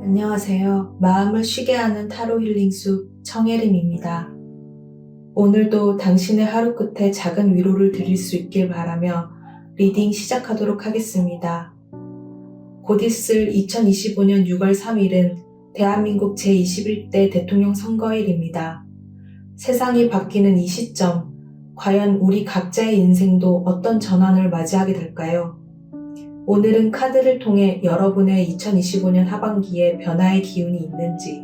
안녕하세요. 마음을 쉬게 하는 타로 힐링숲 청혜림입니다. 오늘도 당신의 하루 끝에 작은 위로를 드릴 수 있길 바라며 리딩 시작하도록 하겠습니다. 곧 있을 2025년 6월 3일은 대한민국 제21대 대통령 선거일입니다. 세상이 바뀌는 이 시점, 과연 우리 각자의 인생도 어떤 전환을 맞이하게 될까요? 오늘은 카드를 통해 여러분의 2025년 하반기에 변화의 기운이 있는지,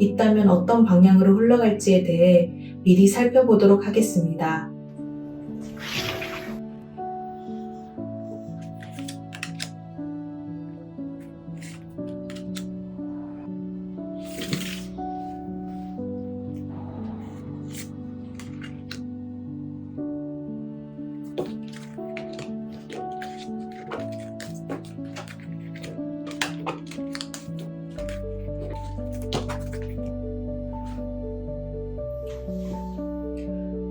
있다면 어떤 방향으로 흘러갈지에 대해 미리 살펴보도록 하겠습니다.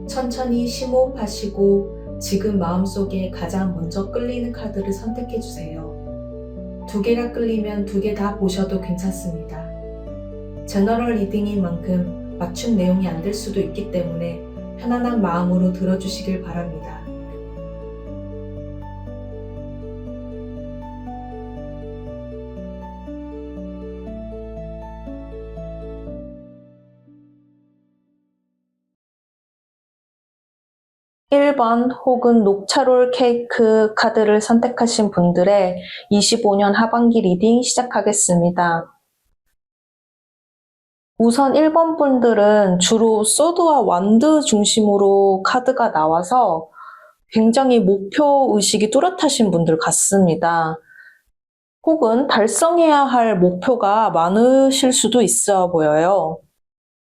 천천히 심호흡하시고 지금 마음속에 가장 먼저 끌리는 카드를 선택해주세요. 두 개가 끌리면 두 개 다 보셔도 괜찮습니다. 제너럴 리딩인 만큼 맞춤 내용이 안 될 수도 있기 때문에 편안한 마음으로 들어주시길 바랍니다. (1번) 혹은 녹차롤 케이크 카드를 선택하신 분들의 25년 하반기 리딩 시작하겠습니다. 우선 1번 분들은 주로 소드와 완드 중심으로 카드가 나와서 굉장히 목표의식이 뚜렷하신 분들 같습니다. 혹은 달성해야 할 목표가 많으실 수도 있어 보여요.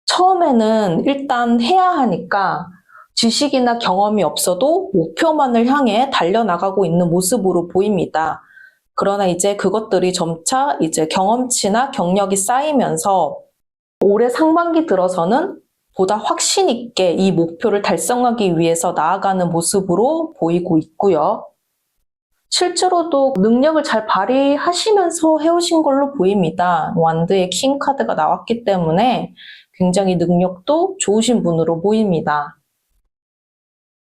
처음에는 일단 해야 하니까 지식이나 경험이 없어도 목표만을 향해 달려나가고 있는 모습으로 보입니다. 그러나 이제 그것들이 점차 이제 경험치나 경력이 쌓이면서 올해 상반기 들어서는 보다 확신 있게 이 목표를 달성하기 위해서 나아가는 모습으로 보이고 있고요. 실제로도 능력을 잘 발휘하시면서 해오신 걸로 보입니다. 완드의 킹 카드가 나왔기 때문에 굉장히 능력도 좋으신 분으로 보입니다.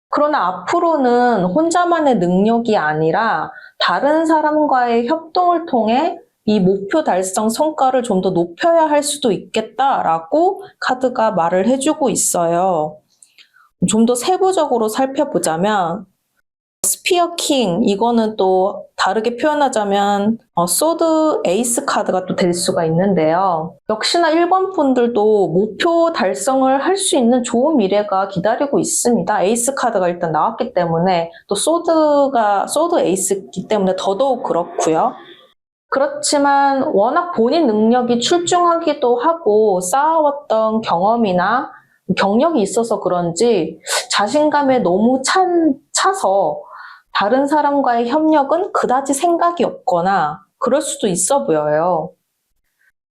그러나 앞으로는 혼자만의 능력이 아니라 다른 사람과의 협동을 통해 이 목표 달성 성과를 좀 더 높여야 할 수도 있겠다라고 카드가 말을 해주고 있어요. 좀 더 세부적으로 살펴보자면 스피어 킹, 이거는 또 다르게 표현하자면 소드 에이스 카드가 또 될 수가 있는데요. 역시나 1번 분들도 목표 달성을 할 수 있는 좋은 미래가 기다리고 있습니다. 에이스 카드가 일단 나왔기 때문에 또 소드 에이스이기 때문에 더더욱 그렇고요. 그렇지만 워낙 본인 능력이 출중하기도 하고 쌓아왔던 경험이나 경력이 있어서 그런지 자신감에 너무 차서 다른 사람과의 협력은 그다지 생각이 없거나 그럴 수도 있어 보여요.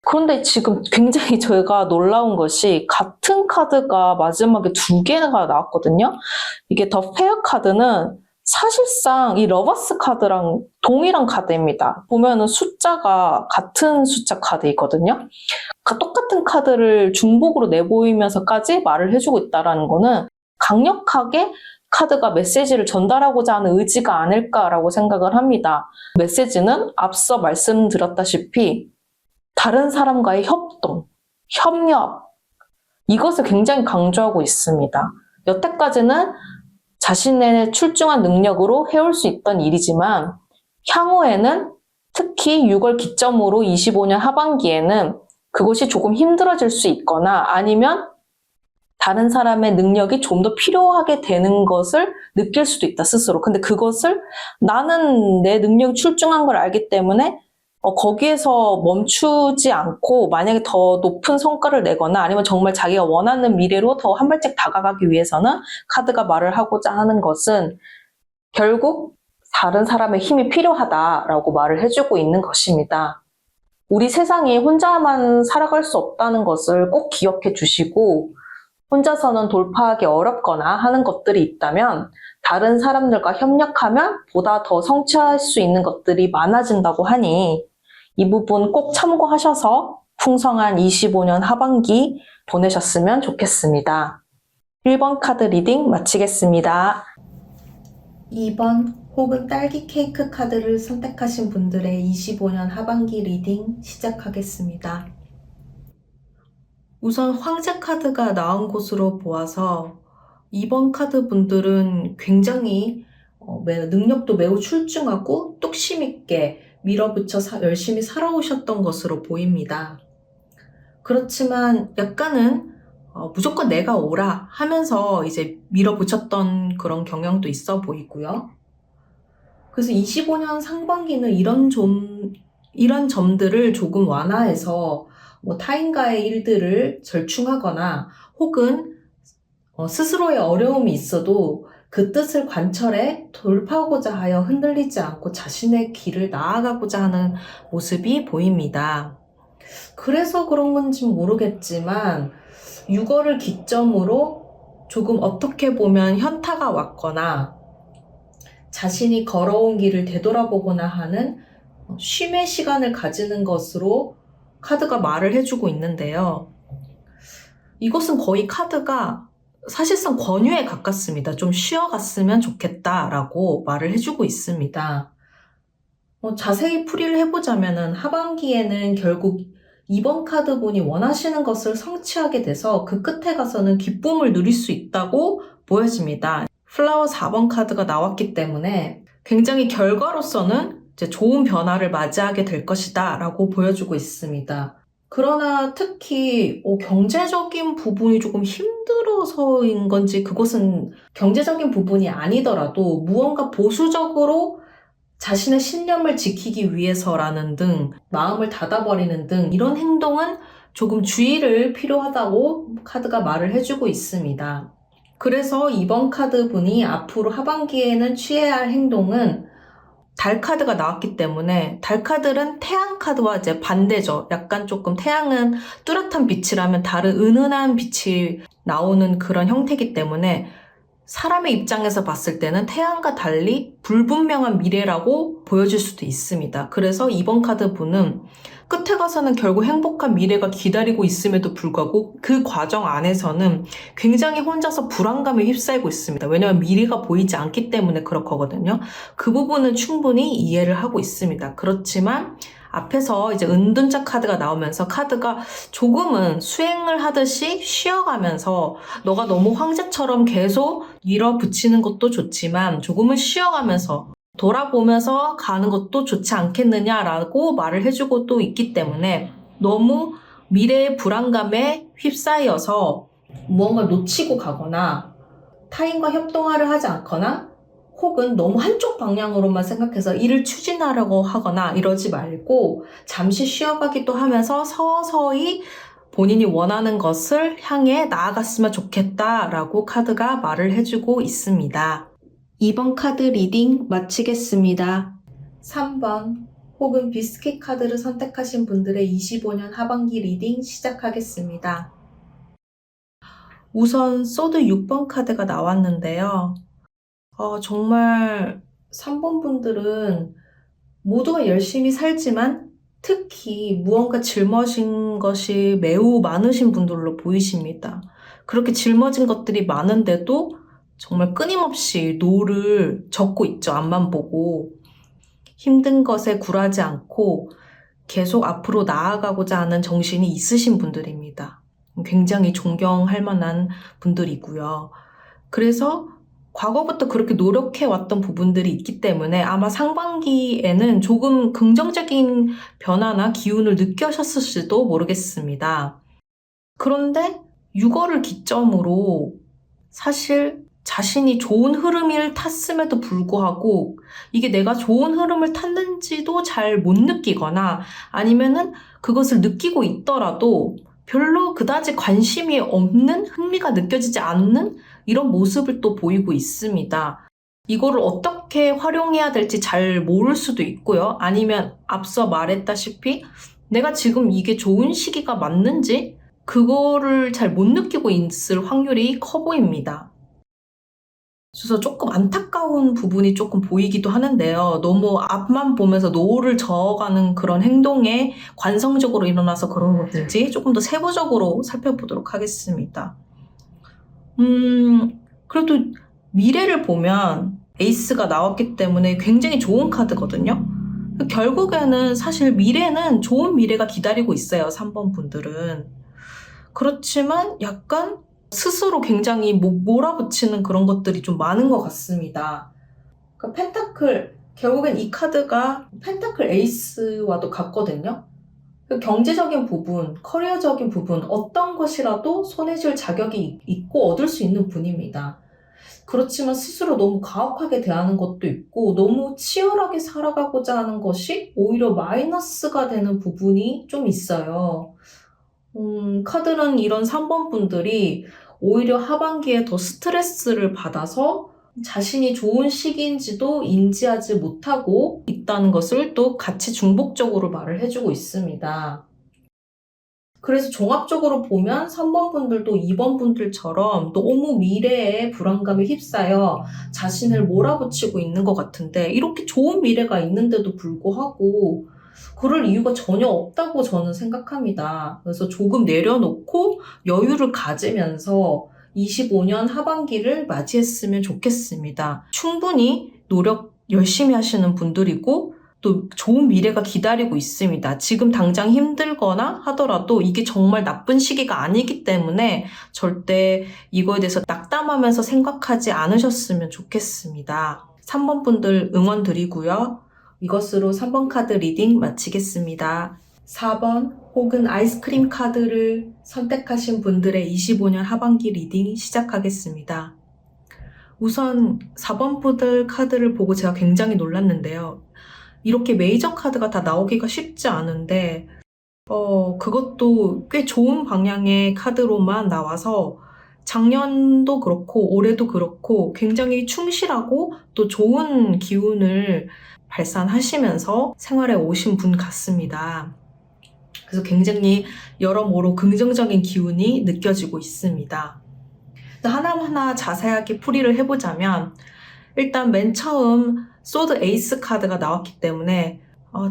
그런데 지금 굉장히 저희가 놀라운 것이 같은 카드가 마지막에 두 개가 나왔거든요. 이게 더 페어 카드는 사실상 이 러버스 카드랑 동일한 카드입니다. 보면은 숫자가 같은 숫자 카드이거든요. 똑같은 카드를 중복으로 내보이면서까지 말을 해주고 있다는 거는 강력하게 카드가 메시지를 전달하고자 하는 의지가 아닐까라고 생각을 합니다. 메시지는 앞서 말씀드렸다시피 다른 사람과의 협동, 협력, 이것을 굉장히 강조하고 있습니다. 여태까지는 자신의 출중한 능력으로 해올 수 있던 일이지만 향후에는 특히 6월 기점으로 25년 하반기에는 그것이 조금 힘들어질 수 있거나 아니면 다른 사람의 능력이 좀 더 필요하게 되는 것을 느낄 수도 있다, 스스로. 근데 그것을 나는 내 능력이 출중한 걸 알기 때문에 거기에서 멈추지 않고 만약에 더 높은 성과를 내거나 아니면 정말 자기가 원하는 미래로 더 한 발짝 다가가기 위해서는 카드가 말을 하고자 하는 것은 결국 다른 사람의 힘이 필요하다라고 말을 해주고 있는 것입니다. 우리 세상이 혼자만 살아갈 수 없다는 것을 꼭 기억해 주시고 혼자서는 돌파하기 어렵거나 하는 것들이 있다면 다른 사람들과 협력하면 보다 더 성취할 수 있는 것들이 많아진다고 하니 이 부분 꼭 참고하셔서 풍성한 25년 하반기 보내셨으면 좋겠습니다. 1번 카드 리딩 마치겠습니다. 2번 혹은 딸기 케이크 카드를 선택하신 분들의 25년 하반기 리딩 시작하겠습니다. 우선 황제 카드가 나온 곳으로 보아서 2번 카드 분들은 굉장히 능력도 매우 출중하고 뚝심 있게 밀어붙여 열심히 살아오셨던 것으로 보입니다. 그렇지만 약간은 무조건 내가 오라 하면서 이제 밀어붙였던 그런 경향도 있어 보이고요. 그래서 25년 상반기는 이런 점들을 조금 완화해서 타인과의 일들을 절충하거나 혹은 스스로의 어려움이 있어도 그 뜻을 관철해 돌파하고자 하여 흔들리지 않고 자신의 길을 나아가고자 하는 모습이 보입니다. 그래서 그런 건지 모르겠지만 6월을 기점으로 조금 어떻게 보면 현타가 왔거나 자신이 걸어온 길을 되돌아보거나 하는 쉼의 시간을 가지는 것으로 카드가 말을 해주고 있는데요. 이것은 거의 카드가 사실상 권유에 가깝습니다. 좀 쉬어갔으면 좋겠다라고 말을 해주고 있습니다. 자세히 풀이를 해보자면은 하반기에는 결국 2번 카드분이 원하시는 것을 성취하게 돼서 그 끝에 가서는 기쁨을 누릴 수 있다고 보여집니다. 플라워 4번 카드가 나왔기 때문에 굉장히 결과로서는 이제 좋은 변화를 맞이하게 될 것이다 라고 보여주고 있습니다. 그러나 특히 경제적인 부분이 조금 힘들어서인 건지 그것은 경제적인 부분이 아니더라도 무언가 보수적으로 자신의 신념을 지키기 위해서라는 등 마음을 닫아버리는 등 이런 행동은 조금 주의를 필요하다고 카드가 말을 해주고 있습니다. 그래서 이번 카드 분이 앞으로 하반기에는 취해야 할 행동은 달 카드가 나왔기 때문에 달 카드는 태양 카드와 이제 반대죠. 약간 조금 태양은 뚜렷한 빛이라면 달은 은은한 빛이 나오는 그런 형태이기 때문에 사람의 입장에서 봤을 때는 태양과 달리 불분명한 미래라고 보여질 수도 있습니다. 그래서 이번 카드 분은 끝에 가서는 결국 행복한 미래가 기다리고 있음에도 불구하고 그 과정 안에서는 굉장히 혼자서 불안감에 휩싸이고 있습니다. 왜냐하면 미래가 보이지 않기 때문에 그렇거든요. 그 부분은 충분히 이해를 하고 있습니다. 그렇지만 앞에서 이제 은둔자 카드가 나오면서 카드가 조금은 수행을 하듯이 쉬어가면서 너가 너무 황제처럼 계속 밀어붙이는 것도 좋지만 조금은 쉬어가면서 돌아보면서 가는 것도 좋지 않겠느냐라고 말을 해주고 또 있기 때문에 너무 미래의 불안감에 휩싸여서 무언가를 놓치고 가거나 타인과 협동화를 하지 않거나 혹은 너무 한쪽 방향으로만 생각해서 일을 추진하려고 하거나 이러지 말고 잠시 쉬어가기도 하면서 서서히 본인이 원하는 것을 향해 나아갔으면 좋겠다라고 카드가 말을 해주고 있습니다. 2번 카드 리딩 마치겠습니다. 3번 혹은 비스킷 카드를 선택하신 분들의 25년 하반기 리딩 시작하겠습니다. 우선 소드 6번 카드가 나왔는데요. 정말 3번 분들은 모두가 열심히 살지만 특히 무언가 짊어진 것이 매우 많으신 분들로 보이십니다. 그렇게 짊어진 것들이 많은데도 정말 끊임없이 노를 젓고 있죠. 앞만 보고. 힘든 것에 굴하지 않고 계속 앞으로 나아가고자 하는 정신이 있으신 분들입니다. 굉장히 존경할 만한 분들이고요. 그래서 과거부터 그렇게 노력해왔던 부분들이 있기 때문에 아마 상반기에는 조금 긍정적인 변화나 기운을 느끼셨을지도 모르겠습니다. 그런데 6월을 기점으로 사실 자신이 좋은 흐름을 탔음에도 불구하고 이게 내가 좋은 흐름을 탔는지도 잘 못 느끼거나 아니면은 그것을 느끼고 있더라도 별로 그다지 관심이 없는, 흥미가 느껴지지 않는 이런 모습을 또 보이고 있습니다. 이거를 어떻게 활용해야 될지 잘 모를 수도 있고요. 아니면 앞서 말했다시피 내가 지금 이게 좋은 시기가 맞는지 그거를 잘 못 느끼고 있을 확률이 커 보입니다. 그래서 조금 안타까운 부분이 조금 보이기도 하는데요. 너무 앞만 보면서 노를 저어가는 그런 행동에 관성적으로 일어나서 그런 것인지 조금 더 세부적으로 살펴보도록 하겠습니다. 그래도 미래를 보면 에이스가 나왔기 때문에 굉장히 좋은 카드거든요. 결국에는 사실 미래는 좋은 미래가 기다리고 있어요. 3번 분들은. 그렇지만 약간 스스로 굉장히 몰아붙이는 그런 것들이 좀 많은 것 같습니다. 그러니까 펜타클, 결국엔 이 카드가 펜타클 에이스와도 같거든요. 그 경제적인 부분, 커리어적인 부분, 어떤 것이라도 손에 쥘 자격이 있고 얻을 수 있는 분입니다. 그렇지만 스스로 너무 가혹하게 대하는 것도 있고 너무 치열하게 살아가고자 하는 것이 오히려 마이너스가 되는 부분이 좀 있어요. 카드는 이런 3번 분들이 오히려 하반기에 더 스트레스를 받아서 자신이 좋은 시기인지도 인지하지 못하고 있다는 것을 또 같이 중복적으로 말을 해주고 있습니다. 그래서 종합적으로 보면 3번 분들도 2번 분들처럼 너무 미래에 불안감에 휩싸여 자신을 몰아붙이고 있는 것 같은데 이렇게 좋은 미래가 있는데도 불구하고 그럴 이유가 전혀 없다고 저는 생각합니다. 그래서 조금 내려놓고 여유를 가지면서 25년 하반기를 맞이했으면 좋겠습니다. 충분히 노력 열심히 하시는 분들이고 또 좋은 미래가 기다리고 있습니다. 지금 당장 힘들거나 하더라도 이게 정말 나쁜 시기가 아니기 때문에 절대 이거에 대해서 낙담하면서 생각하지 않으셨으면 좋겠습니다. 3번 분들 응원 드리고요. 이것으로 3번 카드 리딩 마치겠습니다. 4번 혹은 아이스크림 카드를 선택하신 분들의 25년 하반기 리딩 시작하겠습니다. 우선 4번 분들 카드를 보고 제가 굉장히 놀랐는데요. 이렇게 메이저 카드가 다 나오기가 쉽지 않은데 그것도 꽤 좋은 방향의 카드로만 나와서 작년도 그렇고 올해도 그렇고 굉장히 충실하고 또 좋은 기운을 발산하시면서 생활에 오신 분 같습니다. 그래서 굉장히 여러모로 긍정적인 기운이 느껴지고 있습니다. 하나하나 자세하게 풀이를 해보자면 일단 맨 처음 소드 에이스 카드가 나왔기 때문에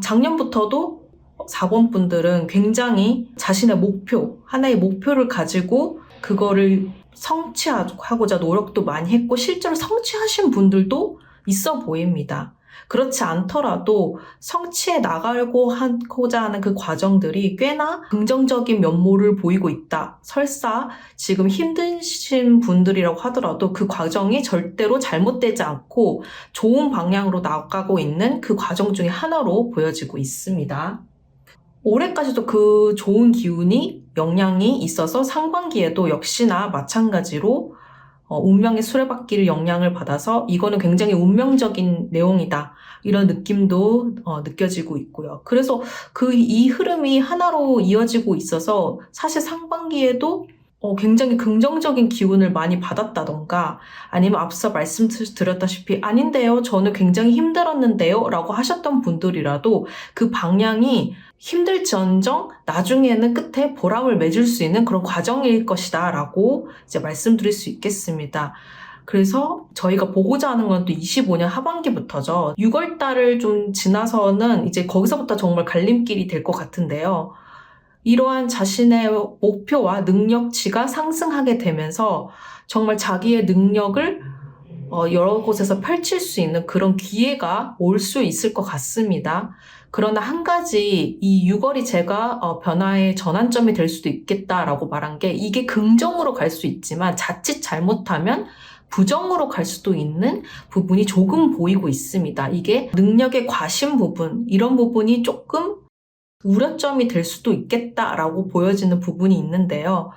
작년부터도 4번 분들은 굉장히 자신의 목표, 하나의 목표를 가지고 그거를 성취하고자 노력도 많이 했고 실제로 성취하신 분들도 있어 보입니다. 그렇지 않더라도 성취해 나가고자 하는 그 과정들이 꽤나 긍정적인 면모를 보이고 있다. 설사 지금 힘드신 분들이라고 하더라도 그 과정이 절대로 잘못되지 않고 좋은 방향으로 나가고 있는 그 과정 중에 하나로 보여지고 있습니다. 올해까지도 그 좋은 기운이 영향이 있어서 상반기에도 역시나 마찬가지로 운명의 수레바퀴를 영향을 받아서 이거는 굉장히 운명적인 내용이다. 이런 느낌도 느껴지고 있고요. 그래서 이 흐름이 하나로 이어지고 있어서 사실 상반기에도 굉장히 긍정적인 기운을 많이 받았다던가 아니면 앞서 말씀드렸다시피 아닌데요, 저는 굉장히 힘들었는데요 라고 하셨던 분들이라도 그 방향이 힘들지언정 나중에는 끝에 보람을 맺을 수 있는 그런 과정일 것이다 라고 이제 말씀드릴 수 있겠습니다. 그래서 저희가 보고자 하는 건 또 25년 하반기부터죠. 6월 달을 좀 지나서는 이제 거기서부터 정말 갈림길이 될 것 같은데요. 이러한 자신의 목표와 능력치가 상승하게 되면서 정말 자기의 능력을 여러 곳에서 펼칠 수 있는 그런 기회가 올 수 있을 것 같습니다. 그러나 한 가지 이 6월이 제가 변화의 전환점이 될 수도 있겠다라고 말한 게 이게 긍정으로 갈 수 있지만 자칫 잘못하면 부정으로 갈 수도 있는 부분이 조금 보이고 있습니다. 이게 능력의 과신 부분, 이런 부분이 조금 우려점이 될 수도 있겠다라고 보여지는 부분이 있는데요.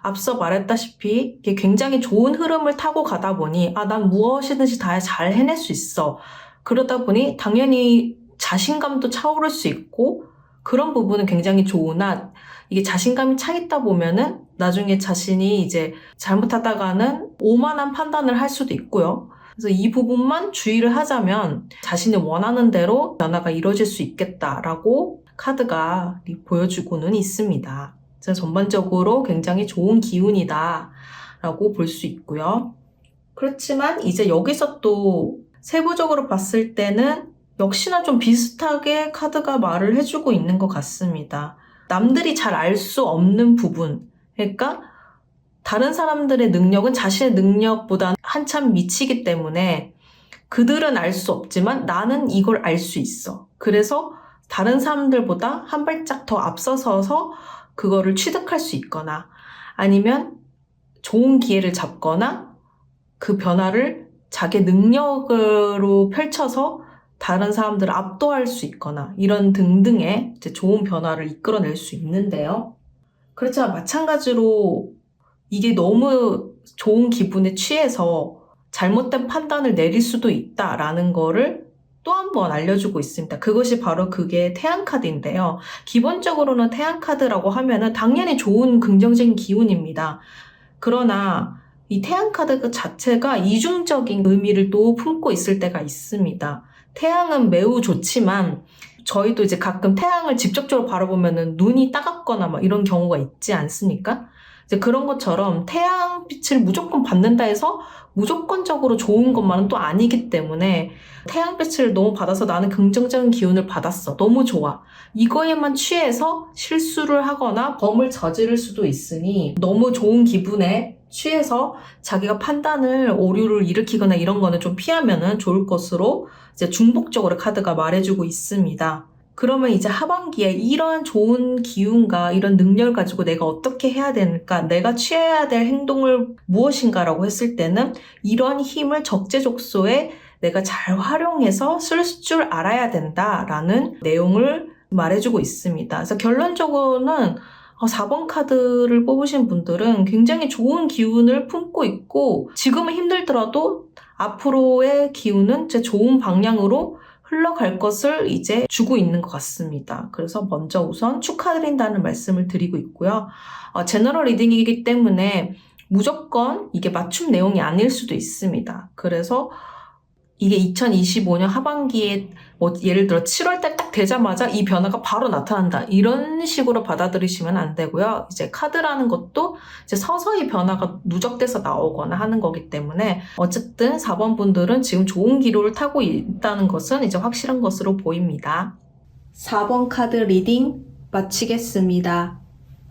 앞서 말했다시피 이게 굉장히 좋은 흐름을 타고 가다 보니 난 무엇이든지 다 잘 해낼 수 있어. 그러다 보니 당연히 자신감도 차오를 수 있고 그런 부분은 굉장히 좋으나 이게 자신감이 차 있다 보면은 나중에 자신이 이제 잘못하다가는 오만한 판단을 할 수도 있고요. 그래서 이 부분만 주의를 하자면 자신이 원하는 대로 변화가 이루어질 수 있겠다라고 카드가 보여주고는 있습니다. 그래서 전반적으로 굉장히 좋은 기운이다 라고 볼 수 있고요. 그렇지만 이제 여기서 또 세부적으로 봤을 때는 역시나 좀 비슷하게 카드가 말을 해주고 있는 것 같습니다. 남들이 잘 알 수 없는 부분, 그러니까 다른 사람들의 능력은 자신의 능력보다 한참 미치기 때문에 그들은 알 수 없지만 나는 이걸 알 수 있어. 그래서 다른 사람들보다 한 발짝 더 앞서서서 그거를 취득할 수 있거나 아니면 좋은 기회를 잡거나 그 변화를 자기 능력으로 펼쳐서 다른 사람들을 압도할 수 있거나 이런 등등의 이제 좋은 변화를 이끌어낼 수 있는데요. 그렇지만 마찬가지로 이게 너무 좋은 기분에 취해서 잘못된 판단을 내릴 수도 있다라는 거를 또 한 번 알려주고 있습니다. 그것이 바로 그게 태양카드인데요. 기본적으로는 태양카드라고 하면은 당연히 좋은 긍정적인 기운입니다. 그러나 이 태양카드 그 자체가 이중적인 의미를 또 품고 있을 때가 있습니다. 태양은 매우 좋지만 저희도 이제 가끔 태양을 직접적으로 바라보면은 눈이 따갑거나 막 이런 경우가 있지 않습니까? 이제 그런 것처럼 태양빛을 무조건 받는다 해서 무조건적으로 좋은 것만은 또 아니기 때문에 태양빛을 너무 받아서 나는 긍정적인 기운을 받았어. 너무 좋아. 이거에만 취해서 실수를 하거나 범을 저지를 수도 있으니 너무 좋은 기분에 취해서 자기가 판단을 오류를 일으키거나 이런 거는 좀 피하면은 좋을 것으로 이제 중복적으로 카드가 말해주고 있습니다. 그러면 이제 하반기에 이러한 좋은 기운과 이런 능력을 가지고 내가 어떻게 해야 되는가, 내가 취해야 될 행동을 무엇인가라고 했을 때는 이런 힘을 적재적소에 내가 잘 활용해서 쓸 줄 알아야 된다라는 내용을 말해주고 있습니다. 그래서 결론적으로는 4번 카드를 뽑으신 분들은 굉장히 좋은 기운을 품고 있고 지금은 힘들더라도 앞으로의 기운은 제 좋은 방향으로 흘러갈 것을 이제 주고 있는 것 같습니다. 그래서 먼저 우선 축하드린다는 말씀을 드리고 있고요. 제너럴 리딩이기 때문에 무조건 이게 맞춤 내용이 아닐 수도 있습니다. 그래서 이게 2025년 하반기에 뭐 예를 들어 7월달 딱 되자마자 이 변화가 바로 나타난다. 이런 식으로 받아들이시면 안 되고요. 이제 카드라는 것도 이제 서서히 변화가 누적돼서 나오거나 하는 거기 때문에 어쨌든 4번 분들은 지금 좋은 기로를 타고 있다는 것은 이제 확실한 것으로 보입니다. 4번 카드 리딩 마치겠습니다.